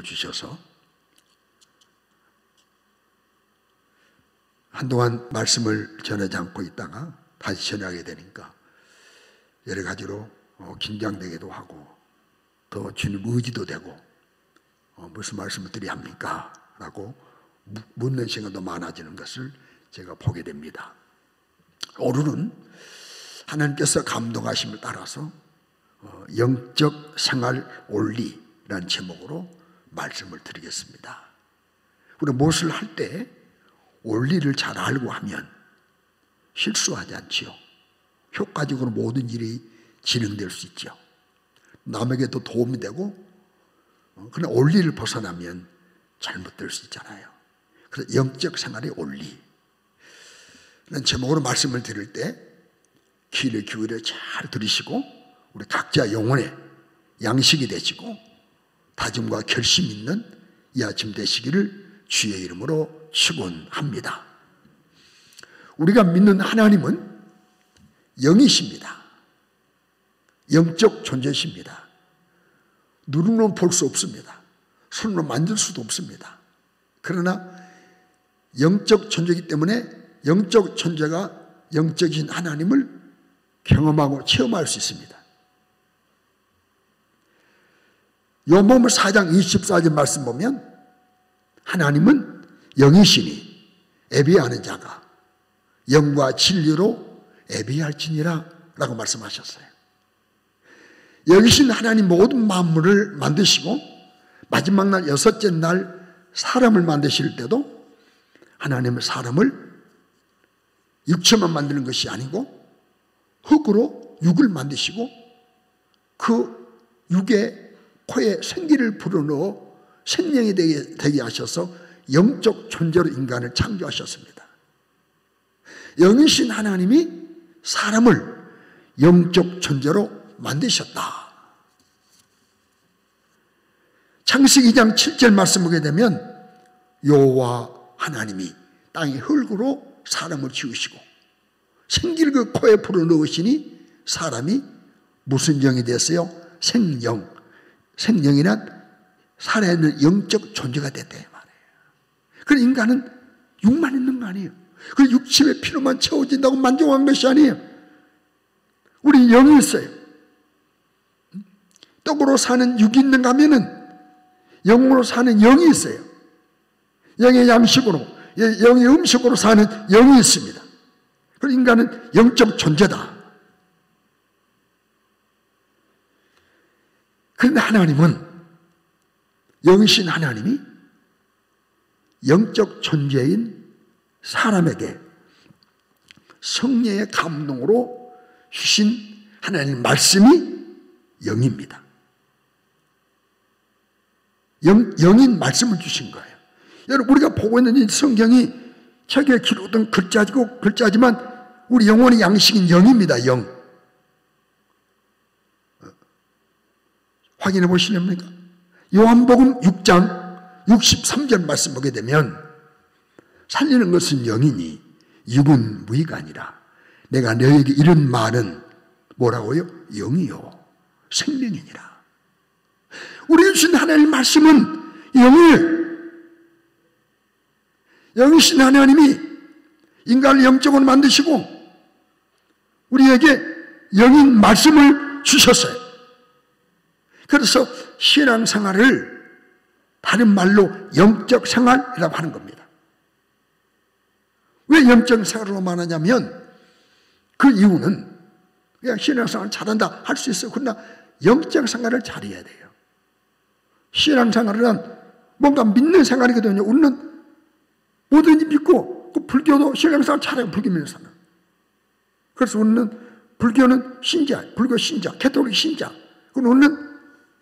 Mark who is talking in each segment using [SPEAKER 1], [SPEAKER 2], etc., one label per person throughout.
[SPEAKER 1] 주셔서 한동안 말씀을 전하지 않고 있다가 다시 전하게 되니까 여러 가지로 긴장되기도 하고 더 주님 의지도 되고 무슨 말씀을 드려야 합니까? 라고 묻는 시간도 많아지는 것을 제가 보게 됩니다. 오늘은 하나님께서 감동하심을 따라서 영적 생활 원리라는 제목으로 말씀을 드리겠습니다. 우리 무엇을 할 때 원리를 잘 알고 하면 실수하지 않지요. 효과적으로 모든 일이 진행될 수 있죠. 남에게도 도움이 되고, 그러나 원리를 벗어나면 잘못될 수 있잖아요. 그래서 영적 생활의 원리. 이런 제목으로 말씀을 드릴 때 귀를 기울여 잘 들으시고 우리 각자 영혼의 양식이 되시고 다짐과 결심 있는 이 아침 되시기를 주의 이름으로 축원합니다. 우리가 믿는 하나님은 영이십니다. 영적 존재십니다. 눈으로 볼 수 없습니다. 손으로 만질 수도 없습니다. 그러나 영적 존재이기 때문에 영적 존재가 영적인 하나님을 경험하고 체험할 수 있습니다. 요한복음 4장 24절 말씀 보면 하나님은 영이시니 예비하는 자가 영과 진리로 예비할지니라 라고 말씀하셨어요. 영이신 하나님 모든 만물을 만드시고 마지막 날 여섯째 날 사람을 만드실 때도 하나님은 사람을 육체만 만드는 것이 아니고 흙으로 육을 만드시고 그 육에 코에 생기를 불어넣어 생명이 되게 하셔서 영적 존재로 인간을 창조하셨습니다. 영이신 하나님이 사람을 영적 존재로 만드셨다. 창세기 2장 7절 말씀 보게 되면 여호와 하나님이 땅의 흙으로 사람을 지으시고 생기를 그 코에 불어넣으시니 사람이 무슨 영이 됐어요? 생영. 생명이란 살아있는 영적 존재가 됐다 말이에요. 그래서 인간은 육만 있는 거 아니에요. 그 육체의 피로만 채워진다고 만족한 것이 아니에요. 우리 영이 있어요. 떡으로 사는 육이 있는가 하면은 영으로 사는 영이 있어요. 영의 양식으로, 영의 음식으로 사는 영이 있습니다. 그래서 인간은 영적 존재다. 그런데 하나님은 영이신 하나님이 영적 존재인 사람에게 성령의 감동으로 주신 하나님 말씀이 영입니다. 영인 말씀을 주신 거예요. 여러분 우리가 보고 있는 이 성경이 책에 기록된 글자지만 우리 영혼의 양식인 영입니다. 영. 확인해 보시렵니까? 요한복음 6장 63절 말씀 보게 되면 살리는 것은 영이니 육은 무의가 아니라 내가 너에게 이런 말은 뭐라고요? 영이요 생명이니라. 우리 주신 하나님의 말씀은 영이에요. 영이신 하나님이 인간을 영적으로 만드시고 우리에게 영인 말씀을 주셨어요. 그래서 신앙생활을 다른 말로 영적 생활이라고 하는 겁니다. 왜 영적 생활로 말하냐면 그 이유는 그냥 신앙생활 잘한다 할 수 있어요. 그러나 영적 생활을 잘해야 돼요. 신앙생활은 뭔가 믿는 생활이거든요. 우리는 뭐든지 믿고 그 불교도 신앙생활 잘해요. 불교 믿는 사람. 그래서 우리는 불교는 신자, 불교 신자, 캐톨릭 신자. 우리는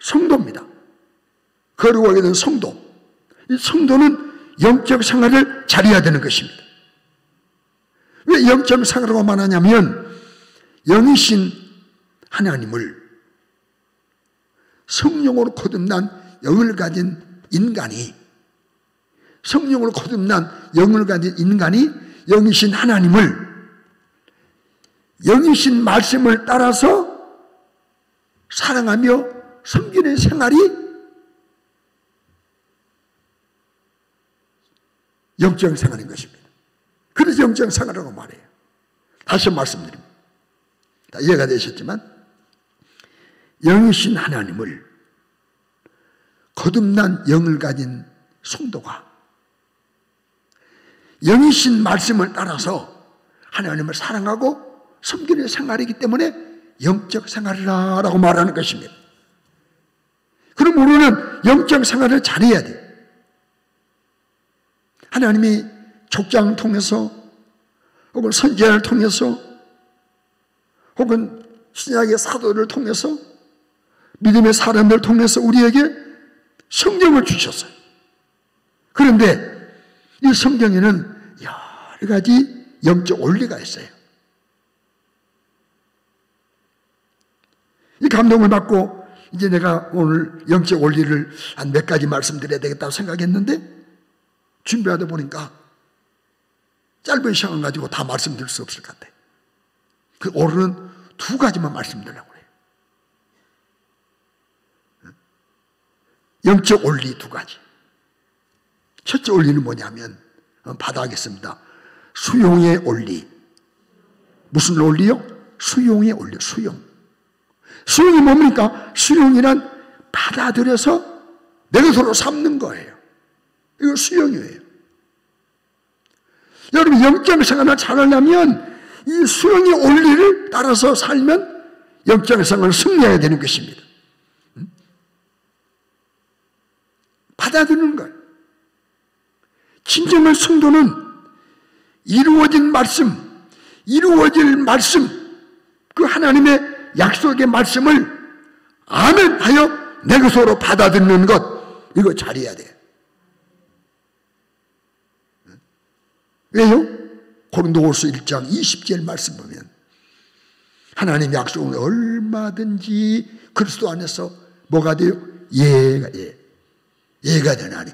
[SPEAKER 1] 성도입니다. 거룩하게 된 성도. 이 성도는 영적 생활을 잘해야 되는 것입니다. 왜 영적 생활이라고 말하냐면 영이신 하나님을 성령으로 거듭난 영을 가진 인간이 성령으로 거듭난 영을 가진 인간이 영이신 하나님을 영이신 말씀을 따라서 사랑하며 섬기는 생활이 영적 생활인 것입니다. 그래서 영적 생활이라고 말해요. 다시 말씀드립니다. 다 이해가 되셨지만 영이신 하나님을 거듭난 영을 가진 성도가 영이신 말씀을 따라서 하나님을 사랑하고 섬기는 생활이기 때문에 영적 생활이라고 말하는 것입니다. 그럼 우리는 영적 생활을 잘해야 돼요. 하나님이 족장을 통해서 혹은 선지자를 통해서 혹은 신약의 사도를 통해서 믿음의 사람들을 통해서 우리에게 성경을 주셨어요. 그런데 이 성경에는 여러 가지 영적 원리가 있어요. 이 감동을 받고 이제 내가 오늘 영적 원리를 한 몇 가지 말씀드려야 되겠다고 생각했는데 준비하다 보니까 짧은 시간 가지고 다 말씀드릴 수 없을 것 같아요. 그 오늘은 두 가지만 말씀드리려고 해요. 영적 원리 두 가지. 첫째 원리는 뭐냐면 받아가겠습니다. 수용의 원리. 무슨 원리요? 수용의 원리. 수용. 수용이 뭡니까? 수용이란 받아들여서 내 것으로 삼는 거예요. 이거 수용이에요. 여러분 영적 생활을 잘하려면 이 수용의 원리를 따라서 살면 영적 생활을 승리해야 되는 것입니다. 받아들이는 거예요. 진정한 성도는 이루어질 말씀, 그 하나님의 약속의 말씀을 아멘하여 내 것으로 받아들이는 것, 이거 잘해야 돼요. 왜요? 고린도후서 1장 20절 말씀 보면 하나님 약속은 얼마든지 그리스도 안에서 뭐가 돼요? 예가 되나니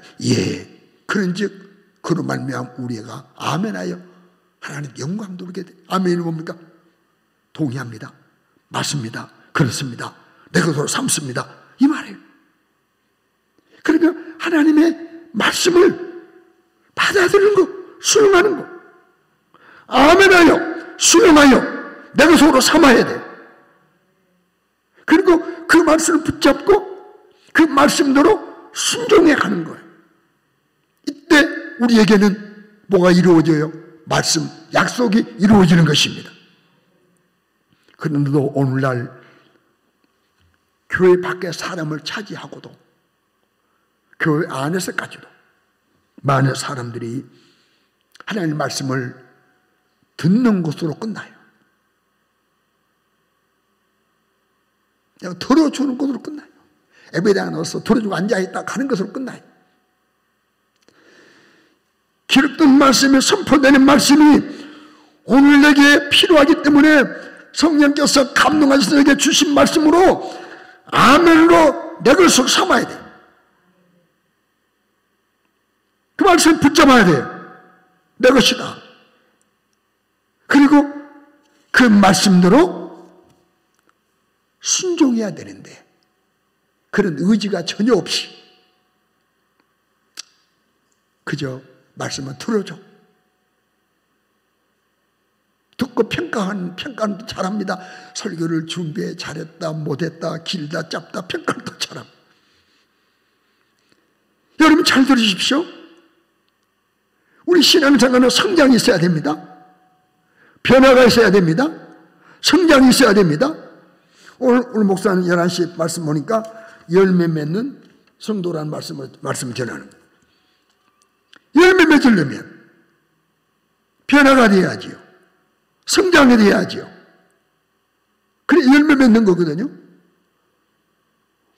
[SPEAKER 1] 그런즉 그로 말미암아 우리가 아멘하여 하나님 영광 돌게 돼. 아멘이 뭡니까? 동의합니다. 맞습니다. 그렇습니다. 내 것으로 삼습니다. 이 말이에요. 그러니까 하나님의 말씀을 받아들이는 거, 수용하는 거, 아멘하여 수용하여 내 것으로 삼아야 돼. 그리고 그 말씀을 붙잡고 그 말씀대로 순종해 가는 거예요. 이때 우리에게는 뭐가 이루어져요? 말씀, 약속이 이루어지는 것입니다. 그런데도 오늘날 교회 밖에 사람을 차지하고도 교회 안에서까지도 많은 사람들이 하나님의 말씀을 듣는 것으로 끝나요. 그냥 들어주는 것으로 끝나요. 예배당에 나와서 들어주고 앉아있다 가는 것으로 끝나요. 기록된 말씀이 선포되는 말씀이 오늘 내게 필요하기 때문에 성령께서 감동하셔서 내게 주신 말씀으로 아멘으로 내 것을 삼아야 돼. 그 말씀을 붙잡아야 돼요. 내 것이다. 그리고 그 말씀대로 순종해야 되는데 그런 의지가 전혀 없이 그저 말씀을 들어줘. 듣고 평가는 잘합니다. 설교를 준비해 잘했다 못했다 길다 짧다 평가는 더 잘합니다. 여러분 잘 들으십시오. 우리 신앙생활은 성장이 있어야 됩니다. 변화가 있어야 됩니다. 성장이 있어야 됩니다. 오늘 목사는 11시 말씀 보니까 열매 맺는 성도라는 말씀을 전하는 거예요. 열매 맺으려면 변화가 돼야지요. 성장이 돼야지요. 그래 열매 맺는 거거든요.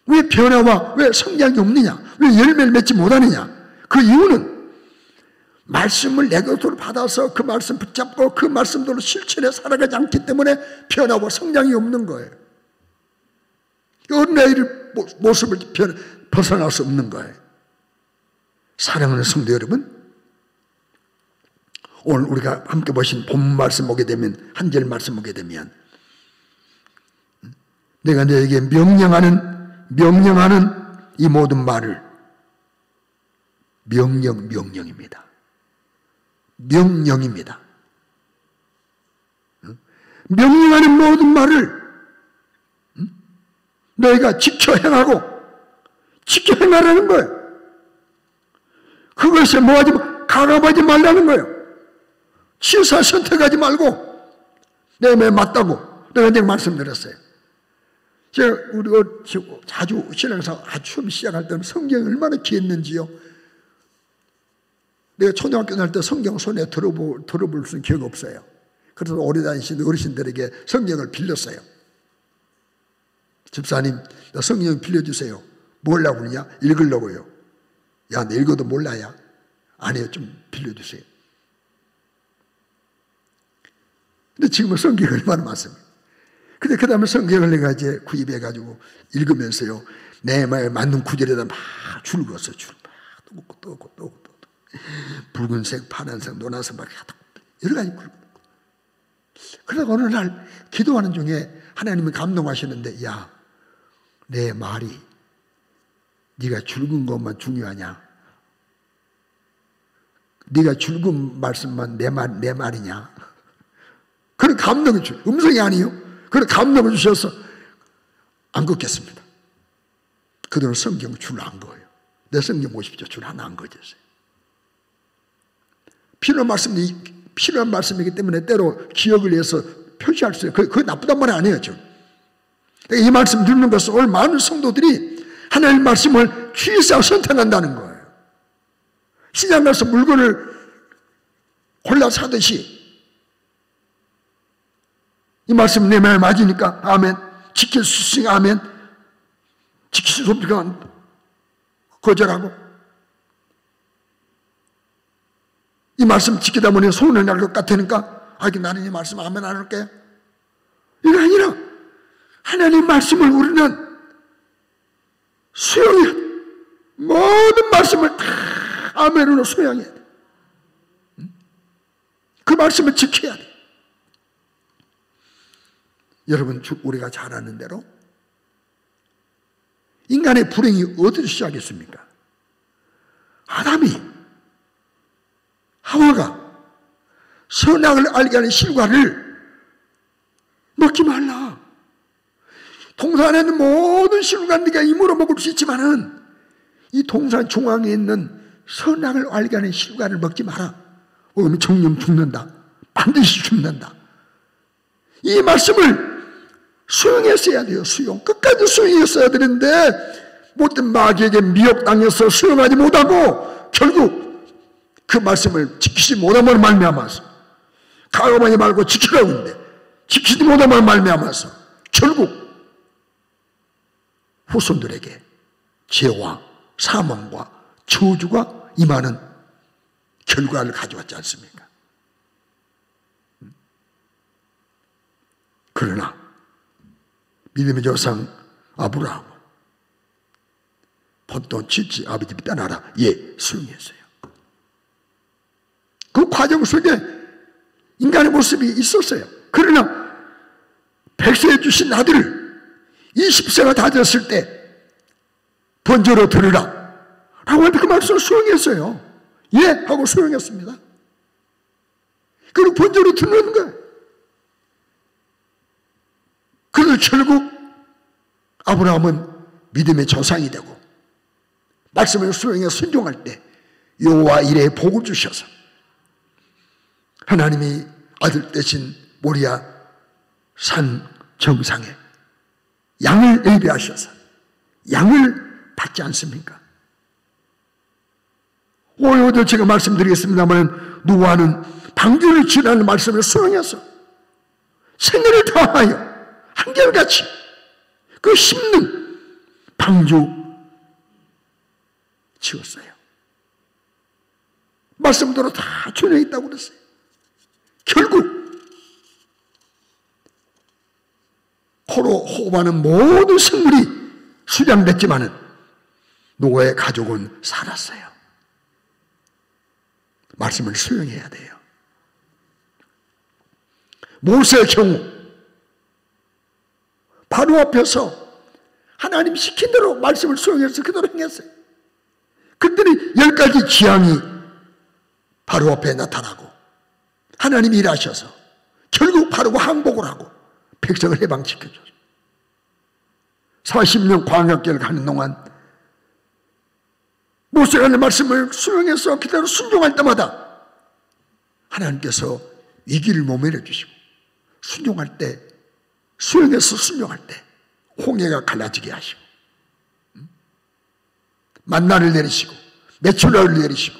[SPEAKER 1] 왜 변화와 왜 성장이 없느냐? 왜 열매를 맺지 못하느냐? 그 이유는 말씀을 내 것으로 받아서 그 말씀 붙잡고 그 말씀대로 실천해 살아가지 않기 때문에 변화와 성장이 없는 거예요. 어린아이의 모습을 벗어날 수 없는 거예요. 사랑하는 성도 여러분, 오늘 우리가 함께 보신 본 말씀 보게 되면 한 절 말씀 보게 되면 내가 너에게 명령하는 이 모든 말을 명령입니다. 명령입니다. 명령하는 모든 말을 너희가 지켜 행하고 지켜 행하라는 거예요. 그것에 뭐하지 가감하지 말라는 거예요. 취사 선택하지 말고 내 말에 맞다고 내가 이제 말씀드렸어요. 제가 우리가 자주 신앙생활 아주 처음 시작할 때는 성경이 얼마나 귀했는지요. 내가 초등학교 다닐 때 성경 손에 들어볼 수 있는 기억이 없어요. 그래서 오래 다니신 어르신들에게 성경을 빌렸어요. 집사님, 나 성경 빌려주세요. 뭐 하려고 그러냐? 읽으려고요. 야, 나 읽어도 몰라야. 아니요, 좀 빌려주세요. 근데 지금은 성경이 얼마나 많습니다. 근데 그 다음에 성경을 내가 이제 구입해가지고 읽으면서요, 내 말에 맞는 구절에다 막 줄 그었어요. 줄 막 또 긋고 붉은색, 파란색, 노란색 막 여러 가지 굵고. 그러다가 어느 날 기도하는 중에 하나님이 감동하시는데, 야, 내 말이 네가 줄근 것만 중요하냐? 네가 줄근 말씀만 내 말이냐? 그런 감동을 주셔서, 음성이 아니요, 그런 감동을 주셔서 안 긋겠습니다. 그들은 성경 줄 안 거예요. 내 성경 보십시오. 줄 하나 안 거졌어요. 필요한 말씀이기 때문에 때로 기억을 위해서 표시할 수 있어요. 그게 나쁘단 말이 아니에요. 이 말씀 듣는 것은 오늘 많은 성도들이 하나님의 말씀을 취해서 선택한다는 거예요. 시장 가서 물건을 골라 사듯이 이 말씀 내 말에 맞으니까 아멘, 지킬 수 있으니까 아멘, 지킬 수 없으니까 거절하고, 이 말씀 지키다 보니 소원을 날 것 같으니까 나는 이 말씀 아멘 안 할게요. 이거 아니라 하나님 말씀을 우리는 수용해야 돼. 모든 말씀을 다 아멘으로 수용해야 돼. 그 말씀을 지켜야 돼. 여러분, 우리가 잘 아는 대로 인간의 불행이 어디서 시작했습니까? 아담이, 하와가 선악을 알게 하는 실과를 먹지 말라. 동산에 있는 모든 실과는 네가 입으로 먹을 수 있지만은 이 동산 중앙에 있는 선악을 알게 하는 실과를 먹지 마라. 먹으면 정령 죽는다. 반드시 죽는다. 이 말씀을 수용했어야 돼요. 수용. 끝까지 수용했어야 되는데 못된 마귀에게 미혹당해서 수용하지 못하고 결국 그 말씀을 지키지 못함으로 말미암아서, 가감하지 말고 지키라고 했는데 지키지 못함으로 말미암아서 결국 후손들에게 죄와 사망과 저주가 임하는 결과를 가져왔지 않습니까? 그러나 믿음의 조상 아브라함은 본돈 짓지 아버지 집 떠나라. 수용했어요. 그 과정 속에 인간의 모습이 있었어요. 그러나 100세에 주신 아들을 20세가 다 됐을 때 번제로 드리라 라고 하는데 그 말씀을 수용했어요. 하고 수용했습니다. 그리고 번제로 드리는 거예요. 그래서 결국 아브라함은 믿음의 조상이 되고 말씀을 수용해 순종할 때 여호와 이레의 복을 주셔서 하나님이 아들 대신 모리아 산 정상에 양을 예비하셔서 양을 받지 않습니까? 오늘도 제가 말씀드리겠습니다만 노아는 방주를 지나는 말씀을 수용해서 생애를 다하여 한결같이 그 힘든 방주 지었어요. 말씀대로 다 준행했다고 그랬어요. 결국 코로 호흡하는 모든 생물이 수장됐지만은 노아의 가족은 살았어요. 말씀을 수용해야 돼요. 모세의 경우 바로 앞에서 하나님 시킨 대로 말씀을 수용해서 그대로 행했어요. 그랬더니 10가지 재앙이 바로 앞에 나타나고 하나님이 일하셔서 결국 바르고 항복을 하고 백성을 해방시켜줬어요. 40년 광야길을 가는 동안 모세가 하는 말씀을 수용해서 기다려 순종할 때마다 하나님께서 위기를 모면해 주시고, 순종할 때, 수용해서 순종할 때 홍해가 갈라지게 하시고, 만나를 내리시고 메추라를 내리시고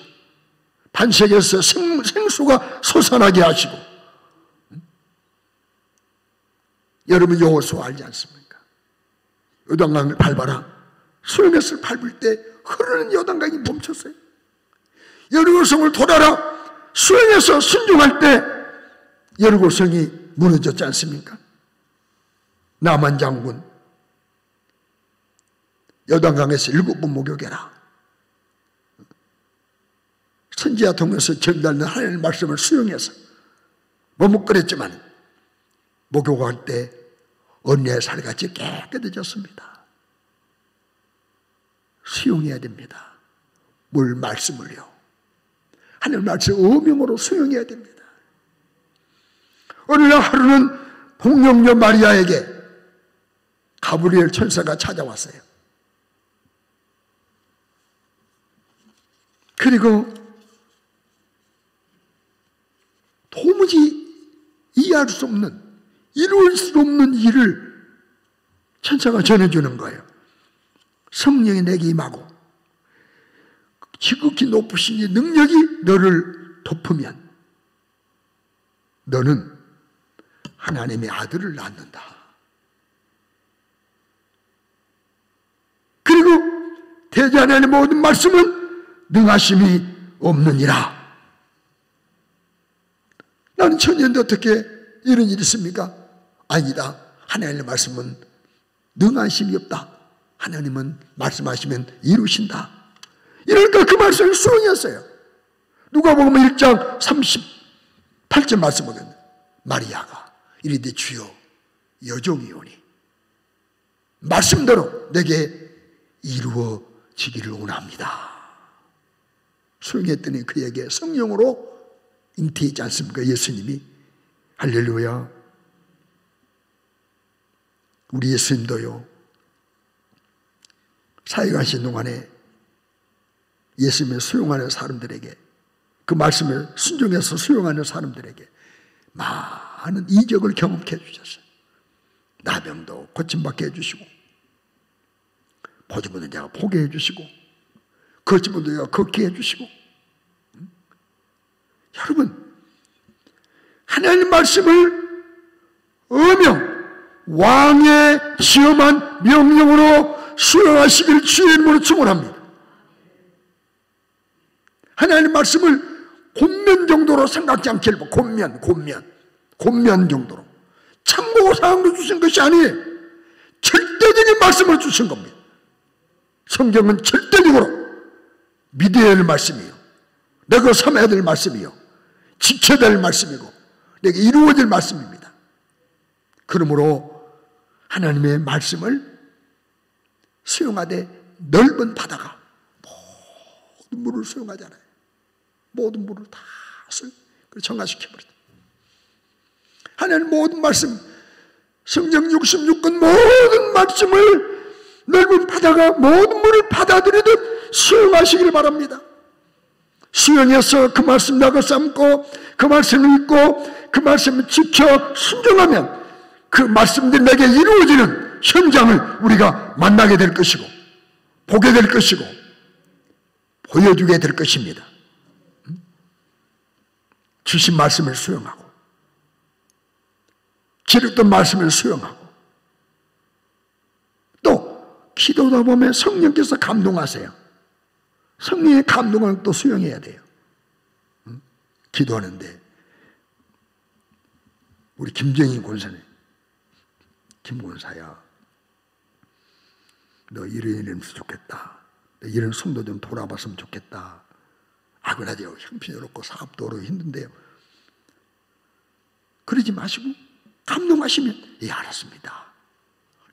[SPEAKER 1] 반석에서 생수가 솟아나게 하시고. 여러분 여호수아 알지 않습니까? 요단강을 밟아라. 수용해서 밟을 때 흐르는 요단강이 멈췄어요. 여리고성을 돌아라. 수용해서 순종할 때 여리고성이 무너졌지 않습니까? 나만 장군 요단강에서 7번 목욕해라. 선지자 통해서 전달된 하나님의 말씀을 수용해서 머뭇거렸지만 목욕할 때 언니의 살같이 깨끗해졌습니다. 수용해야 됩니다. 뭘 말씀을요. 하나님 말씀 어명으로 수용해야 됩니다. 어느 날 하루는 동령녀 마리아에게 가브리엘 천사가 찾아왔어요. 그리고 도무지 이해할 수 없는, 이룰 수 없는 일을 천사가 전해주는 거예요. 성령이 내게 임하고 지극히 높으신 이 능력이 너를 덮으면 너는 하나님의 아들을 낳는다. 그리고 대지 하나님의 모든 말씀은 능하심이 없느니라. 나는 천년도 어떻게 이런 일이 있습니까? 아니다. 하나님의 말씀은 능하심이 없다. 하나님은 말씀하시면 이루신다. 이러니까 그 말씀을 수용했어요. 누가복음 1장 38절 말씀하거든요. 마리아가 이르되 주여 여종이오니 말씀대로 내게 이루어지기를 원합니다. 수용했더니 그에게 성령으로 잉태했지 않습니까? 예수님이. 할렐루야. 우리 예수님도요, 사역하신 동안에 예수님을 수용하는 사람들에게, 그 말씀을 순종해서 수용하는 사람들에게 많은 이적을 경험케 해주셨어요. 나병도 고침받게 해주시고, 보지 못한 자가 보게 해주시고, 걷지 못한 자가 걷게 해주시고. 여러분, 하나님 말씀을 어명, 왕의 지엄한 명령으로 수용하시길 주의 이름으로 축원합니다. 하나님 말씀을 곤면 정도로 생각지 않게 해보. 곤면 정도로. 참고 사항도 주신 것이 아니에요. 절대적인 말씀을 주신 겁니다. 성경은 절대적으로 믿어야 할 말씀이에요. 내가 섬해야 될 말씀이요, 지켜야 될 말씀이고, 내게 이루어질 말씀입니다. 그러므로 하나님의 말씀을 수용하되 넓은 바다가 모든 물을 수용하잖아요. 모든 물을 다 정화시켜버렸다. 하나님 모든 말씀, 성경 66권 모든 말씀을 넓은 바다가 모든 물을 받아들이듯 수용하시길 바랍니다. 수용해서 그 말씀 나가 삶고, 그 말씀을 읽고, 그 말씀을 지켜 순종하면 그 말씀들이 내게 이루어지는 현장을 우리가 만나게 될 것이고, 보게 될 것이고, 보여주게 될 것입니다. 주신 말씀을 수용하고, 기록된 말씀을 수용하고, 또 기도하다 보면 성령께서 감동하세요. 성령의 감동을 또 수용해야 돼요. 기도하는데 우리 김정희 권사님, 김권사야, 너 이런 일이면 좋겠다. 너 이런 성도 좀 돌아봤으면 좋겠다. 그러죠. 형편없고 사업도 어려워 힘든데요. 그러지 마시고 감동하시면, 예, 알았습니다.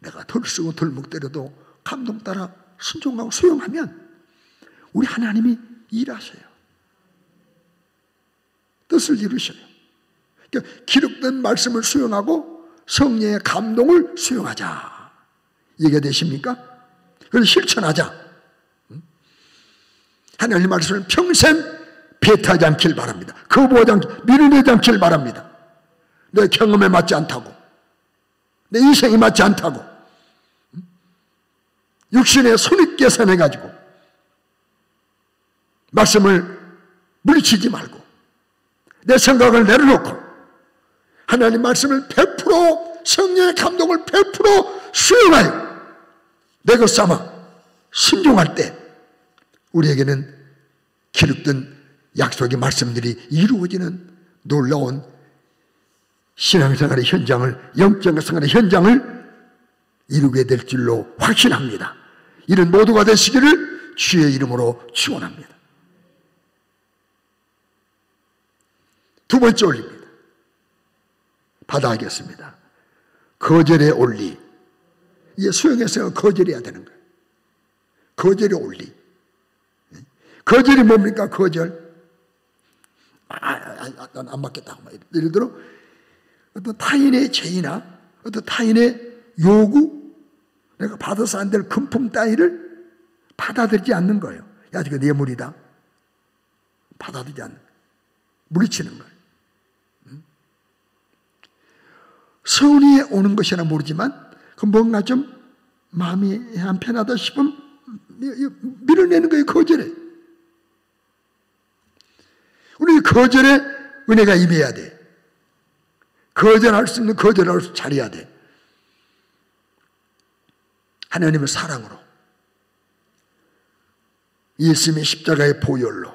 [SPEAKER 1] 내가 덜 쓰고 덜 먹더라도 감동 따라 순종하고 수용하면 우리 하나님이 일하셔요. 뜻을 이루셔요. 기록된 말씀을 수용하고 성령의 감동을 수용하자. 이해가 되십니까? 그래서 실천하자. 하나님 말씀을 평생 배타하지 않길 바랍니다. 거부하지 않길, 밀어내지 않길 바랍니다. 내 경험에 맞지 않다고, 내 인생에 맞지 않다고, 육신에 손익 계산해가지고 말씀을 물리치지 말고 내 생각을 내려놓고 하나님 말씀을 100% 성령의 감동을 100% 수용하여 내 것 삼아 순종할 때 우리에게는 기록된 약속의 말씀들이 이루어지는 놀라운 신앙생활의 현장을, 영적 생활의 현장을 이루게 될 줄로 확신합니다. 이런 모두가 되시기를 주의 이름으로 축원합니다. 두 번째 올립니다. 받아야겠습니다. 거절의 올리. 이게 수용해서 거절해야 되는 거예요. 거절의 올리. 거절이 뭡니까? 거절. 난 안 맞겠다. 예를 들어 어떤 타인의 죄나 어떤 타인의 요구, 내가 받아서 안 될 금품 따위를 받아들이지 않는 거예요. 야, 이거 내 물이다. 받아들이지 않는 거예요. 물리치는 거예요. 서운히 오는 것이나 모르지만 그 뭔가 좀 마음이 안 편하다 싶으면 밀어내는 거예요. 거절에. 우리 거절에 은혜가 임해야 돼. 거절할 수 있는 거절할 수 잘해야 돼. 하나님의 사랑으로, 예수님의 십자가의 보혈로,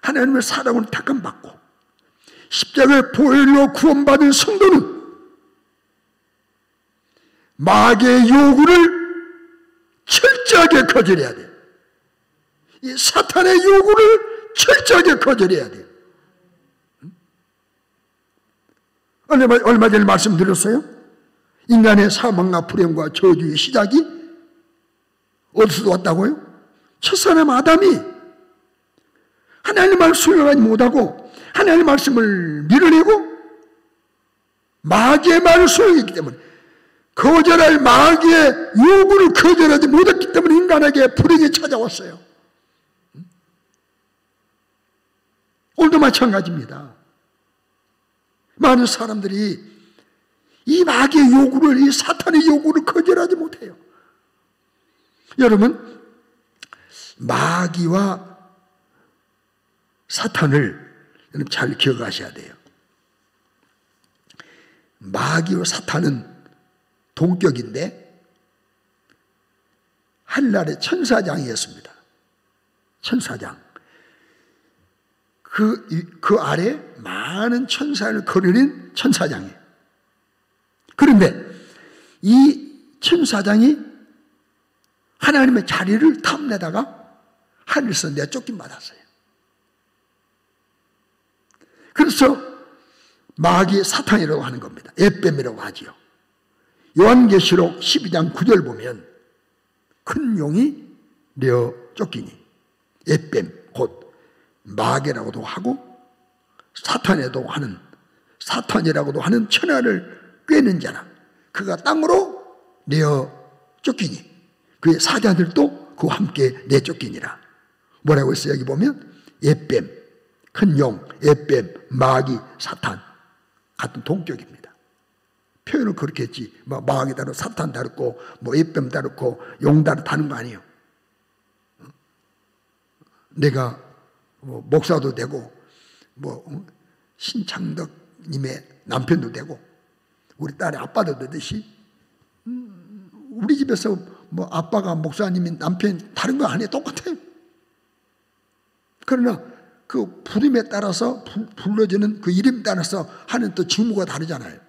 [SPEAKER 1] 하나님의 사랑을 탁감받고 십자가의 보혈로 구원받은 성도는 마귀의 요구를 철저하게 거절해야 돼. 이 사탄의 요구를 철저하게 거절해야 돼. 얼마 전에 말씀드렸어요. 인간의 사망과 불행과 저주의 시작이 어디서 왔다고요? 첫사람 아담이 하나님의 말씀을 수용하지 못하고 하나님의 말씀을 밀어내고 마귀의 말을 수용했기 때문에, 거절할 마귀의 요구를 거절하지 못했기 때문에 인간에게 불행이 찾아왔어요. 오늘도 마찬가지입니다. 많은 사람들이 이 마귀의 요구를, 이 사탄의 요구를 거절하지 못해요. 여러분, 마귀와 사탄을 여러분 잘 기억하셔야 돼요. 마귀와 사탄은 동격인데 한날의 천사장이었습니다. 천사장. 그 아래 많은 천사를 거느린 천사장이에요. 그런데 이 천사장이 하나님의 자리를 탐내다가 하늘에서 내쫓김 받았어요. 그래서 마귀의 사탄이라고 하는 겁니다. 에뱀이라고 하지요. 요한계시록 12장 9절 보면 큰 용이 내어 쫓기니, 에뱀 곧 마귀라고도 하고 사탄이라고도 하는 천하를 꿰는 자라. 그가 땅으로 내어 쫓기니 그의 사자들도 그와 함께 내쫓기니라. 뭐라고 했어요? 여기 보면 에뱀, 큰 용, 에뱀, 마귀, 사탄 같은 동격입니다. 표현을 그렇게 했지 뭐 마귀 다르고 사탄 다르고 뭐 에뱀 다르고 용 다르다는 거 아니에요. 내가 뭐 목사도 되고 뭐 신창덕님의 남편도 되고 우리 딸의 아빠도 되듯이 우리 집에서 뭐 아빠가 목사님인 남편 다른 거 아니에요. 똑같아요. 그러나 그 부름에 따라서 불러주는 그 이름 따라서 하는 또 직무가 다르잖아요.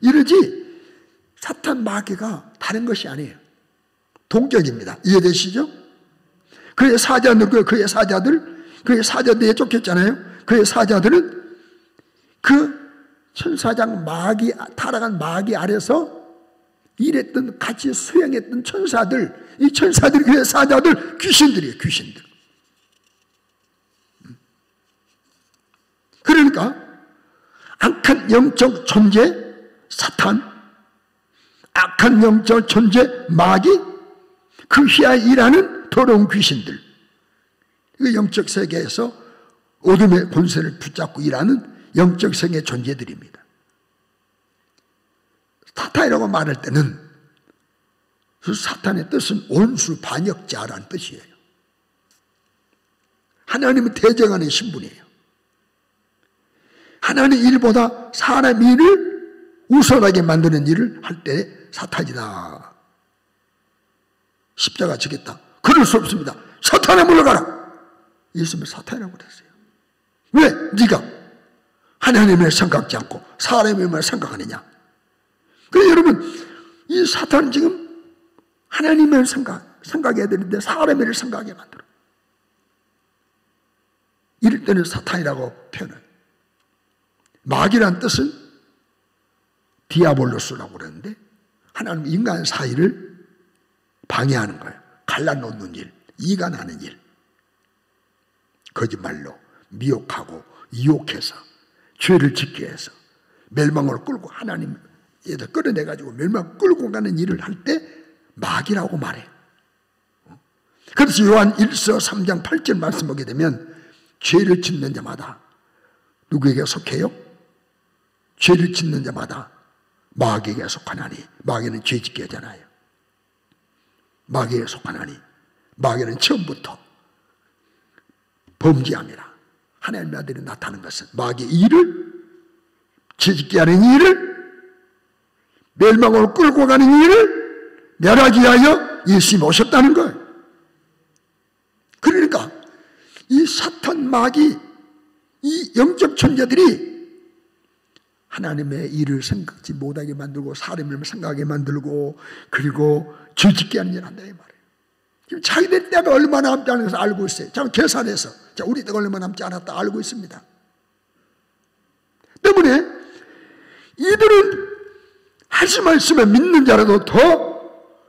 [SPEAKER 1] 이러지 사탄 마귀가 다른 것이 아니에요. 동격입니다. 이해되시죠? 그의 사자들에 쫓겼잖아요. 그의 사자들은 그 천사장 마귀, 타락한 마귀 아래서 일했던, 같이 수행했던 천사들, 이 천사들이 그의 사자들, 귀신들이에요, 귀신들. 그러니까 악한 영적 존재 사탄, 악한 영적 존재 마귀, 그 휘하에 일하는 더러운 귀신들, 그 영적 세계에서 어둠의 권세를 붙잡고 일하는 영적 세계의 존재들입니다. 사탄이라고 말할 때는 그 사탄의 뜻은 원수 반역자라는 뜻이에요. 하나님은 대적하는 신분이에요. 하나님의 일보다 사람 일을 우선하게 만드는 일을 할 때 사탄이다. 십자가 지겠다. 그럴 수 없습니다. 사탄아 물러가라. 예수님은 사탄이라고 그랬어요. 왜? 네가 하나님을 생각지 않고 사람의 생각하느냐. 그래서 여러분, 이 사탄은 지금 하나님을 생각해야 되는데 사람을 생각하게 만들어. 이럴 때는 사탄이라고 표현해요. 마귀란 뜻은 디아볼로스라고 그러는데 하나님 인간 사이를 방해하는 거예요. 갈라놓는 일, 이간하는 일, 거짓말로 미혹하고 유혹해서 죄를 짓게 해서 멸망으로 끌고 하나님에다 끌어내가지고 멸망 끌고 가는 일을 할 때 마귀라고 말해요. 그래서 요한 1서 3장 8절 말씀 보게 되면 죄를 짓는 자마다 누구에게 속해요? 죄를 짓는 자마다 마귀에게 속하나니, 마귀는 죄 짓게 하잖아요. 마귀에게 속하나니, 마귀는 처음부터 범죄함이라. 하나님의 아들이 나타난 것은 마귀의 일을, 죄 짓게 하는 일을, 멸망으로 끌고 가는 일을 멸하기 위하여 예수님이 오셨다는 거예요. 그러니까 이 사탄, 마귀, 이 영적 존재들이 하나님의 일을 생각지 못하게 만들고 사람을 생각하게 만들고 그리고 죄짓게 하는 일을 한다 이 말이에요. 지금 자기들 때가 얼마나 남지 않은 것을 알고 있어요. 자, 계산해서 우리 때가 얼마나 남지 않았다 알고 있습니다. 때문에 이들은 하지 말씀에 믿는 자라도 더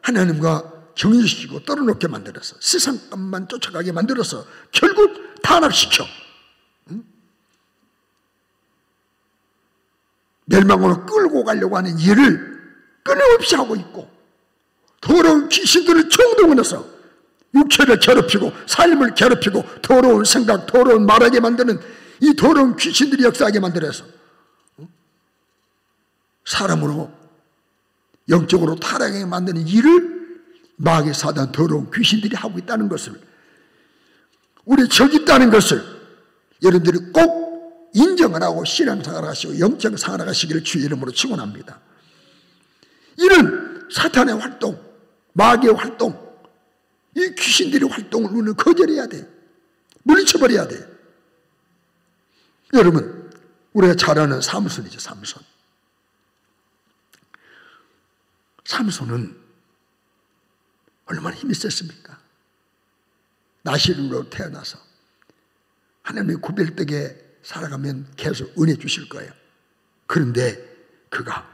[SPEAKER 1] 하나님과 정의시키고 떨어놓게 만들어서 세상값만 쫓아가게 만들어서 결국 탄압시켜 멸망으로 끌고 가려고 하는 일을 끊임없이 하고 있고, 더러운 귀신들을 총동원해서 육체를 괴롭히고 삶을 괴롭히고 더러운 생각, 더러운 말하게 만드는 이 더러운 귀신들이 역사하게 만들어서 사람으로 영적으로 타락하게 만드는 일을 마귀 사단 더러운 귀신들이 하고 있다는 것을, 우리 저기 있다는 것을 여러분들이 꼭 인정을 하고 신앙생활을 하시고 영적 생활을 하시기를 주의 이름으로 축원합니다. 이런 사탄의 활동, 마귀의 활동, 이 귀신들의 활동을 우리는 거절해야 돼. 물리쳐버려야 돼. 여러분, 우리가 잘 아는 삼손이죠. 삼손은 얼마나 힘이 셌습니까? 나실로 태어나서 하나님의 구별되게 살아가면 계속 은혜 주실 거예요. 그런데 그가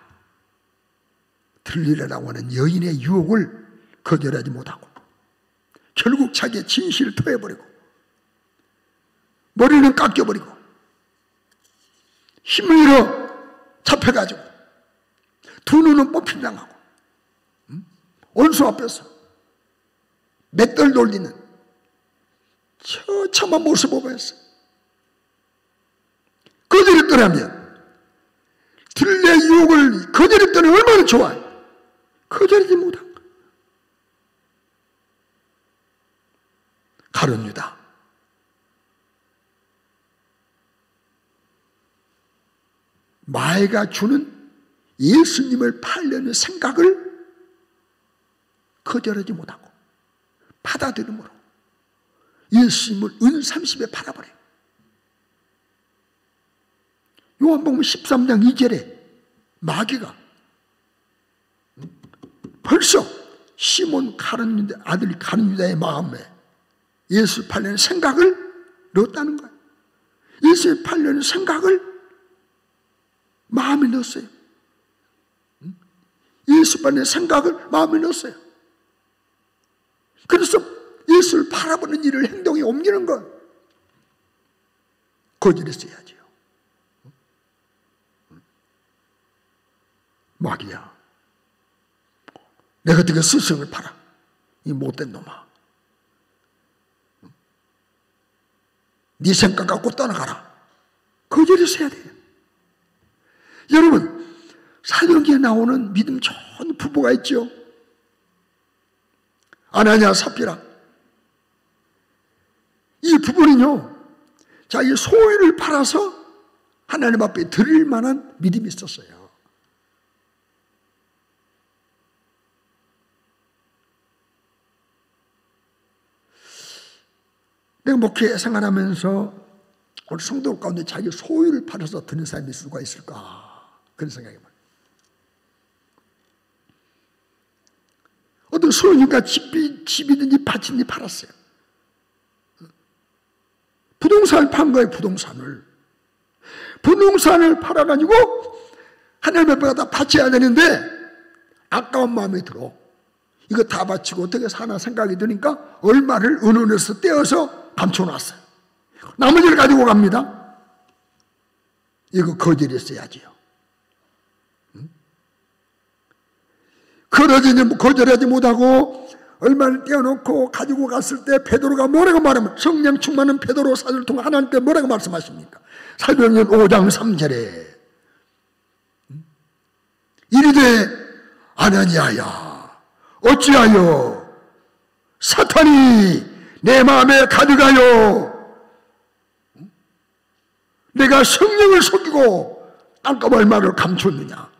[SPEAKER 1] 들리려고 하는 여인의 유혹을 거절하지 못하고 결국 자기의 진실을 토해버리고 머리는 깎여버리고 힘을 잃어 잡혀가지고 두 눈은 뽑힌당하고 원수 앞에서 맷돌 돌리는 처참한 모습을 보였어요. 거절했더라면, 들레 유혹을 거절했더니 얼마나 좋아요. 거절하지 못한 거예요. 가룟 유다, 마귀가 주는 예수님을 팔려는 생각을 거절하지 못하고 받아들임으로 예수님을 은 30에 팔아버려요. 요한복음 13장 2절에 마귀가 벌써 시몬 아들 가룟 유다의 마음에 예수 팔려는 생각을 넣었다는 거예요. 예수 팔려는 생각을 마음에 넣었어요. 예수 팔려는 생각을 마음에 넣었어요. 그래서 예수를 바라보는 일을 행동에 옮기는 것, 거절했어야죠. 마귀야, 내가 어떻게 스승을 팔아? 이 못된 놈아, 네 생각 갖고 떠나가라. 거절해서 해야 돼요. 여러분, 사도행전에 나오는 믿음 좋은 부부가 있죠. 아나니아 삽비라. 이 부부는요, 자기 소유를 팔아서 하나님 앞에 드릴 만한 믿음이 있었어요. 내가 목회 생활하면서 우리 성도 가운데 자기 소유를 팔아서 드는 사람이 있을 수가 있을까? 그런 생각이 많아요. 어떤 소유니까 집이든지 밭이든지 팔았어요. 부동산을 판 거예요. 부동산을 팔아가지고 하나님 앞에 갖다 바쳐야 되는데 아까운 마음이 들어. 이거 다 바치고 어떻게 사나 생각이 드니까 얼마를 은원에서 떼어서 감춰놨어요. 나머지를 가지고 갑니다. 이거 거절했어야지요. 거절하지 못하고 얼마를 떼어놓고 가지고 갔을 때 베드로가 뭐라고 말하면, 성령 충만한 베드로 사도를 통해 하나님께 뭐라고 말씀하십니까? 사도행전 5장 3절에 이르되 아나니아야, 어찌하여 사탄이 내 마음에 가득하여 내가 성령을 속이고 땅값 얼마를 감췄느냐.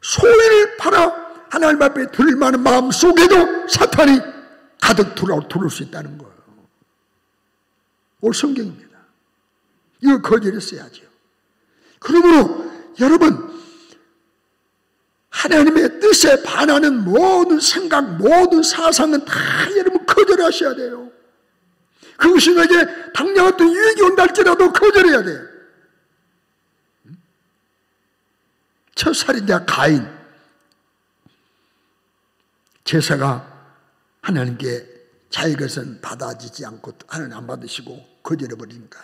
[SPEAKER 1] 소유를 팔아 하나님 앞에 드릴 만한 마음 속에도 사탄이 가득 들어올 수 있다는 거예요. 올 성경입니다. 이거 거절했어야죠. 그러므로 여러분, 하나님의 뜻에 반하는 모든 생각, 모든 사상은 다 여러분 거절하셔야 돼요. 그것이 내게 당장 어떤 유익이 온다 할지라도 거절해야 돼요. 첫 살인자 가인, 제사가 하나님께 자기 것은 받아지지 않고 하나님 안 받으시고 거절해버리니까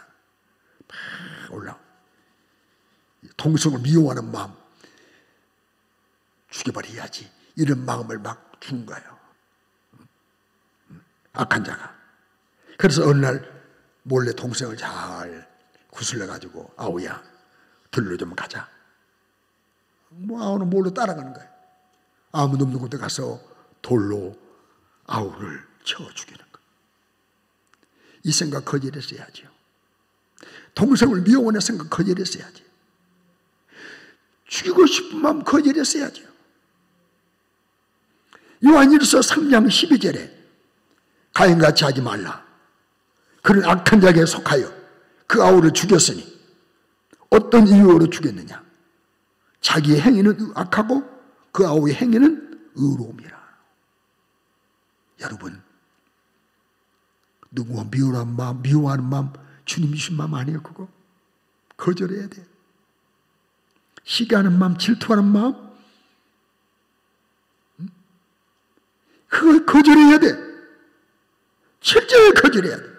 [SPEAKER 1] 막 올라. 동성을 미워하는 마음, 죽여버려야지, 이런 마음을 막 주는 거예요. 악한 자가. 그래서 어느 날 몰래 동생을 잘 구슬려가지고, 아우야 들로 좀 가자. 아우는 몰래 따라가는 거예요. 아무도 없는 곳에 가서 돌로 아우를 쳐 죽이는 거예요. 이 생각 거절했어야죠. 동생을 미워하는 생각 거절했어야죠. 죽이고 싶은 마음 거절했어야죠. 요한일서 3장 12절에 가인같이 하지 말라. 그런 악한 자에게 속하여 그 아우를 죽였으니 어떤 이유로 죽였느냐? 자기의 행위는 악하고 그 아우의 행위는 의로움이라. 여러분, 누구와 미워하는 마음 주님 주신 마음 아니에요. 그거 거절해야 돼요. 시기하는 마음, 질투하는 마음, 그걸 거절해야 돼. 실제로 거절해야 돼.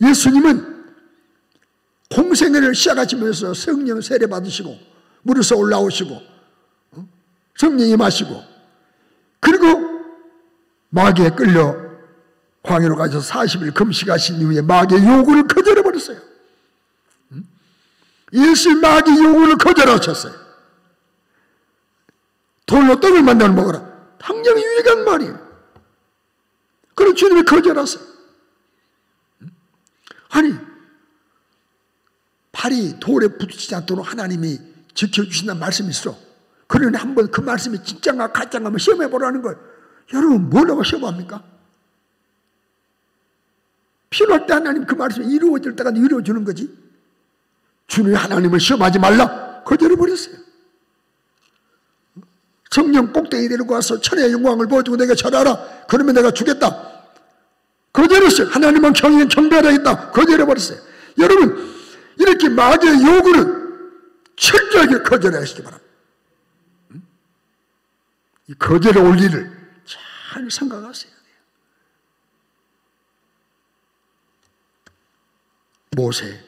[SPEAKER 1] 예수님은 공생애를 시작하시면서 성령 세례 받으시고 물에서 올라오시고 성령 임하시고, 그리고 마귀에 끌려 광야로 가셔서 40일 금식하신 이후에 마귀의 요구를 거절해버렸어요. 예수님 마귀 요구를 거절하셨어요. 돌로 떡을 만들어 먹어라. 당장 유익한 말이에요. 그럼 주님이 거절하세요. 아니, 발이 돌에 부딪히지 않도록 하나님이 지켜주신다는 말씀이 있어. 그러니 한번 그 말씀이 진짜인가 가짜인가 한번 시험해보라는 거예요. 여러분, 뭐라고 시험합니까? 필요할 때 하나님 그 말씀이 이루어질 때까지 이루어주는 거지. 주님이 하나님을 시험하지 말라. 거절해버렸어요. 성령 꼭대기 데리고 와서 천의 영광을 보여주고 내가 절하라. 그러면 내가 주겠다. 거절했어요. 하나님은 경배하겠다. 거절해버렸어요. 여러분, 이렇게 마귀의 요구는 철저하게 거절하시기 바랍니다. 이 거절의 원리를 잘 생각하셔야 돼요. 모세,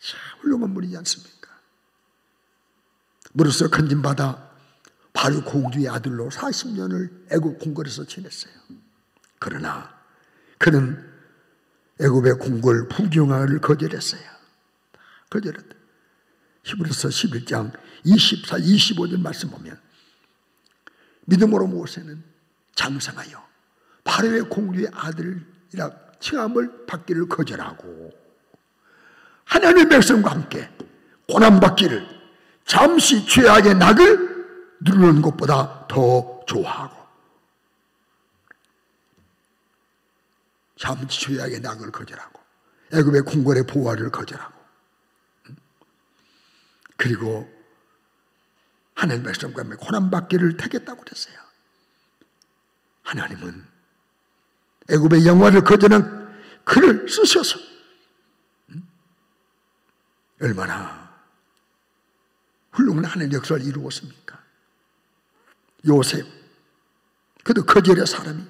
[SPEAKER 1] 참 훌륭한 분이지 않습니까? 물에서 건진받아 바로 공주의 아들로 40년을 애굽 궁궐에서 지냈어요. 그러나 그는 애굽의 궁궐 풍경화를 거절했어요. 거절했다. 히브리서 11장 24, 25절 말씀 보면 믿음으로 모세는 장성하여 바로의 공주의 아들이라 칭함을 받기를 거절하고 하나님의 백성과 함께 고난받기를 잠시 죄악의 낙을 누르는 것보다 더 좋아하고 잠시 죄악의 낙을 거절하고 애굽의 궁궐의 보화를 거절하고 그리고 하나님의 백성과 함께 고난받기를 택했다고 그랬어요. 하나님은 애굽의 영화를 거절한 그를 쓰셔서 얼마나 훌륭한 하나님의 역사를 이루었습니까? 요셉, 그도 거절의 사람이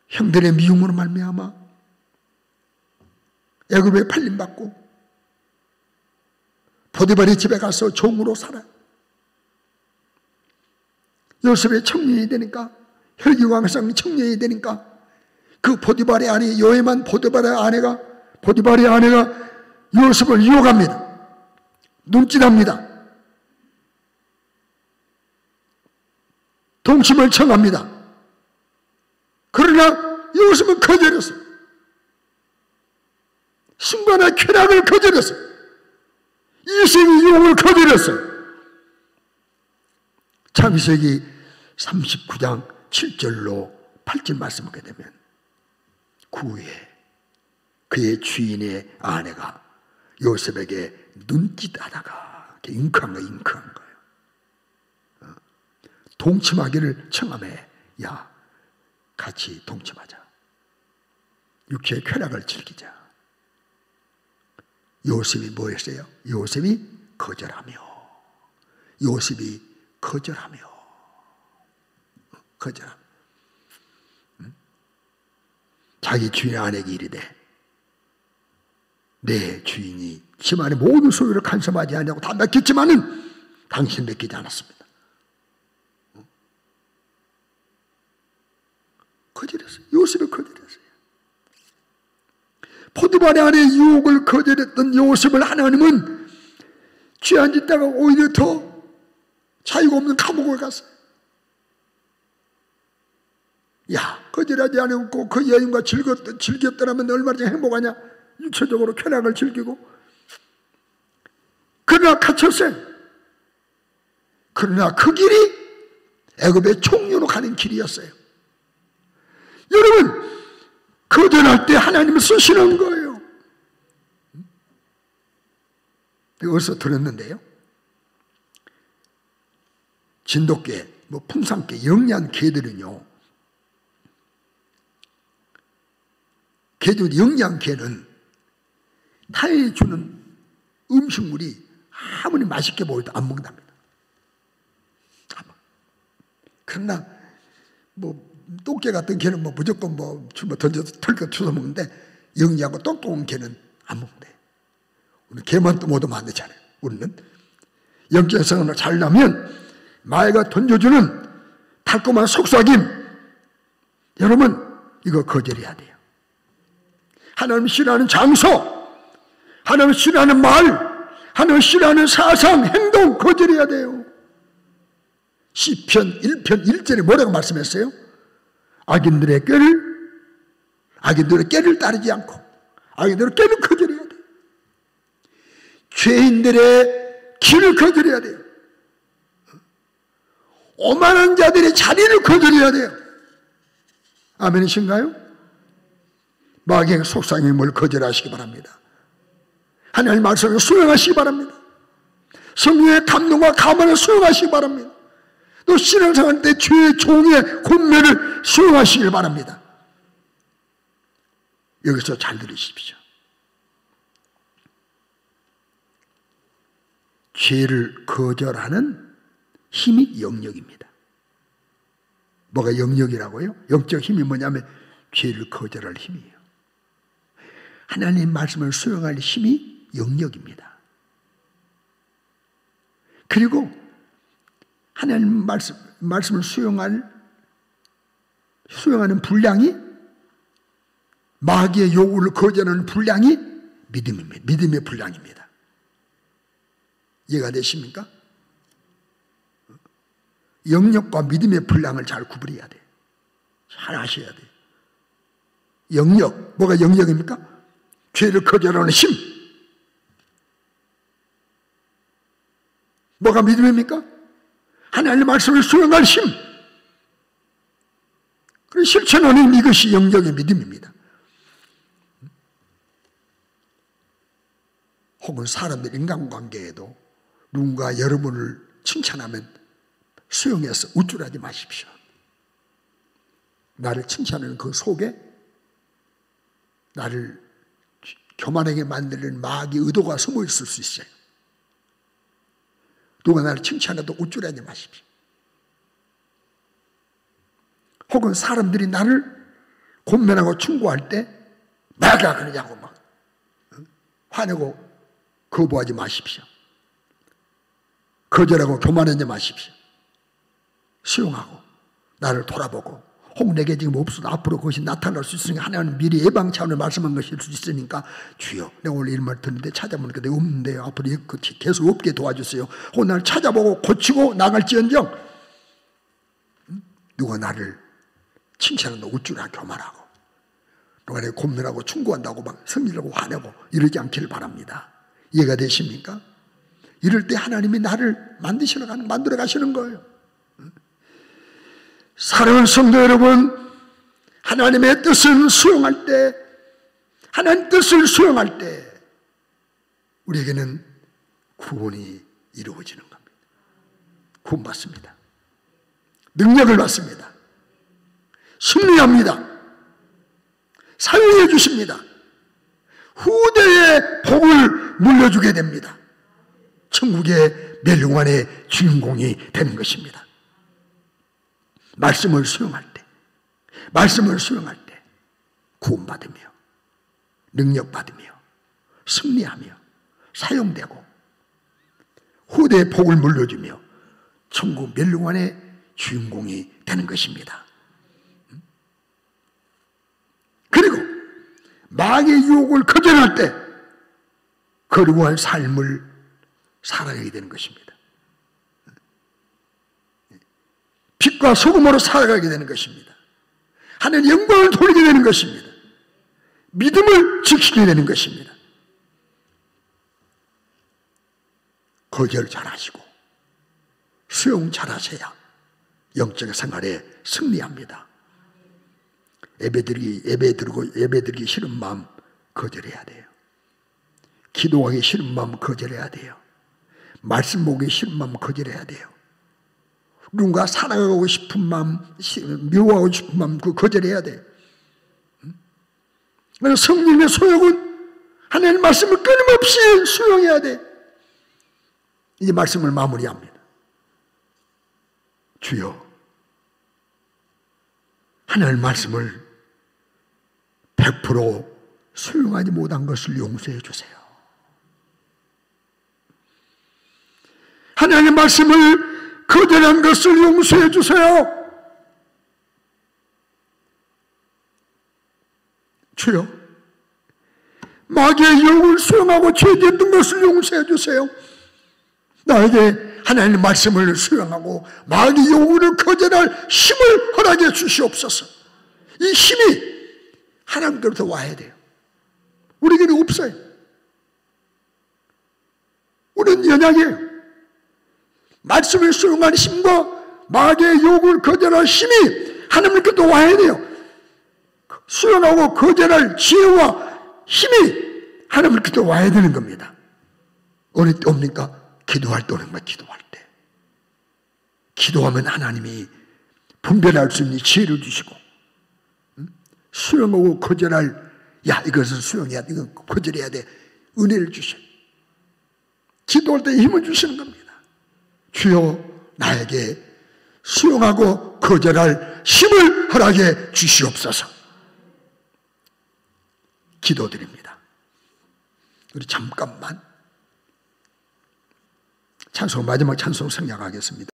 [SPEAKER 1] 형들의 미움으로 말미암아 애굽에 팔림받고 보디발의 집에 가서 종으로 살아. 요셉의 청년이 되니까, 혈기왕성 청년이 되니까 그 보디발의 아내 요에만 보디발의 아내가 요셉을 유혹합니다. 눈짓합니다. 동침을 청합니다. 그러나 요셉은 거절했어요. 순간의 쾌락을 거절했어요. 이세의 유혹을 거절했어요. 창세기 39장 7절로 8절 말씀을 보게 되면 그 후에 그의 주인의 아내가 요셉에게 눈짓하다가 잉크한 거예요. 동침하기를 청함해. 야, 같이 동침하자. 육체의 쾌락을 즐기자. 요셉이 뭐 했어요? 요셉이 거절하며 자기 주인의 아내에게 이르되 내 주인이 집안의 모든 소유를 간섭하지 않냐고 다 맡겼지만은 당신 맡기지 않았습니다. 거절했어요. 요셉이 거절했어요. 포디발의 아내의 유혹을 거절했던 요셉을 하나님은 죄안 짓다가 오히려 더 자유가 없는 감옥을 갔어요. 야, 거절하지 않고 그 여인과 즐겼더라면 얼마나 행복하냐. 육체적으로 쾌락을 즐기고. 그러나 갇혔어요. 그러나 그 길이 애굽의 총리로 가는 길이었어요. 여러분, 거절할 때 하나님을 쓰시는 거예요. 어디서 들었는데요? 진돗개, 풍산개, 영리한 개들은요, 영리한 개는 타인이 주는 음식물이 아무리 맛있게 보여도 안 먹는답니다. 그러나 똥개 같은 개는 무조건 던져서 털고 주워 먹는데 영리하고 똑똑한 개는 안 먹는데 우리 개만 또 못 오면 안 되잖아요. 우리는 영적성을 잘 나면 마애가 던져주는 달콤한 속삭임, 여러분 이거 거절해야 돼요. 하나님 싫어하는 장소, 하나님 싫어하는 말, 하나님 싫어하는 사상, 행동 거절해야 돼요. 시편 1편 1절에 뭐라고 말씀했어요? 악인들의 꾀를 따르지 않고 악인들의 꾀를 거절해야 돼요. 죄인들의 길을 거절해야 돼요. 오만한 자들의 자리를 거절해야 돼요. 아멘이신가요? 마귀의 속삭임을 거절하시기 바랍니다. 하나님의 말씀을 수용하시기 바랍니다. 성령의 감동과 감화를 수용하시기 바랍니다. 또 신앙생활 때 죄의 종의 권면을 수용하시길 바랍니다. 여기서 잘 들으십시오. 죄를 거절하는 힘이 영역입니다. 뭐가 영역이라고요? 영적 힘이 뭐냐면 죄를 거절할 힘이에요. 하나님 말씀을 수용할 힘이 영역입니다. 그리고 하나님 말씀을 수용하는 분량이, 마귀의 요구를 거절하는 분량이 믿음입니다. 믿음의 분량입니다. 이해가 되십니까? 영역과 믿음의 분량을 잘 구분해야 돼요. 잘 아셔야 돼요. 영역, 뭐가 영역입니까? 죄를 거절하는 힘. 뭐가 믿음입니까? 하나님의 말씀을 수용할 힘. 그리고 실천하는 이것이 영역의 믿음입니다. 혹은 사람들 인간관계에도 누군가 여러분을 칭찬하면 수용해서 우쭐하지 마십시오. 나를 칭찬하는 그 속에 나를 교만하게 만드는 마귀의 의도가 숨어 있을 수 있어요. 누가 나를 칭찬해도 우쭐하지 마십시오. 혹은 사람들이 나를 곤면하고 충고할 때 내가 그러냐고 막 화내고 거부하지 마십시오. 거절하고 교만하지 마십시오. 수용하고 나를 돌아보고, 혹 내게 지금 없어도 앞으로 그것이 나타날 수 있으니까 하나님은 미리 예방 차원을 말씀한 것일 수 있으니까 주여 내가 오늘 이런 말 듣는데 찾아보니까 내가 없는데요. 앞으로 계속 없게 도와주세요. 혹 나를 찾아보고 고치고 나갈지언정 누가 나를 칭찬한다 우쭐하고 교만하고 누가 내가 곤면하고 충고한다고 막 성질하고 화내고 이러지 않기를 바랍니다. 이해가 되십니까? 이럴 때 하나님이 나를 만들어 가시는 거예요. 사랑하는 성도 여러분, 하나님의 뜻을 수용할 때, 하나님 뜻을 수용할 때 우리에게는 구원이 이루어지는 겁니다. 구원받습니다. 능력을 받습니다. 승리합니다. 사용해 주십니다. 후대의 복을 물려주게 됩니다. 천국의 멸류관의 주인공이 되는 것입니다. 말씀을 수용할 때 구원받으며 능력받으며 승리하며 사용되고 후대의 복을 물려주며 천국 멸류관의 주인공이 되는 것입니다. 그리고 마귀의 유혹을 거절할 때 거룩한 삶을 살아가게 되는 것입니다. 빛과 소금으로 살아가게 되는 것입니다. 하나님 영광을 돌리게 되는 것입니다. 믿음을 지키게 되는 것입니다. 거절 잘하시고 수용 잘하셔야 영적 생활에 승리합니다. 예배드리기 싫은 마음 거절해야 돼요. 기도하기 싫은 마음 거절해야 돼요. 말씀 보기 싫은 마음 거절해야 돼요. 누군가 사랑하고 싶은 마음, 미워하고 싶은 마음 그 거절해야 돼요. 그래서 성령의 소욕은 하나님의 말씀을 끊임없이 수용해야 돼. 이 말씀을 마무리합니다. 주여, 하나님의 말씀을 100% 수용하지 못한 것을 용서해 주세요. 하나님의 말씀을 거절한 것을 용서해 주세요. 주여, 마귀의 유혹을 수용하고 죄짓던 것을 용서해 주세요. 나에게 하나님의 말씀을 수용하고 마귀의 유혹을 거절할 힘을 허락해 주시옵소서. 이 힘이 하나님께로부터 와야 돼요. 우리에게는 없어요. 우리는 연약해요. 말씀을 수용하는 힘과 마귀의 유혹을 거절할 힘이 하나님께로부터 와야 돼요. 수용하고 거절할 지혜와 힘이 하나님께로부터 와야 되는 겁니다. 어느 때 옵니까? 기도할 때 오는 거야. 기도할 때. 기도하면 하나님이 분별할 수 있는 지혜를 주시고, 수용하고 거절할, 야 이것은 수용해야 돼, 이건 거절해야 돼, 은혜를 주셔요. 기도할 때 힘을 주시는 겁니다. 주여, 나에게 수용하고 거절할 힘을 허락해 주시옵소서. 기도드립니다. 우리 잠깐만 찬송 마지막 찬송 생략하겠습니다.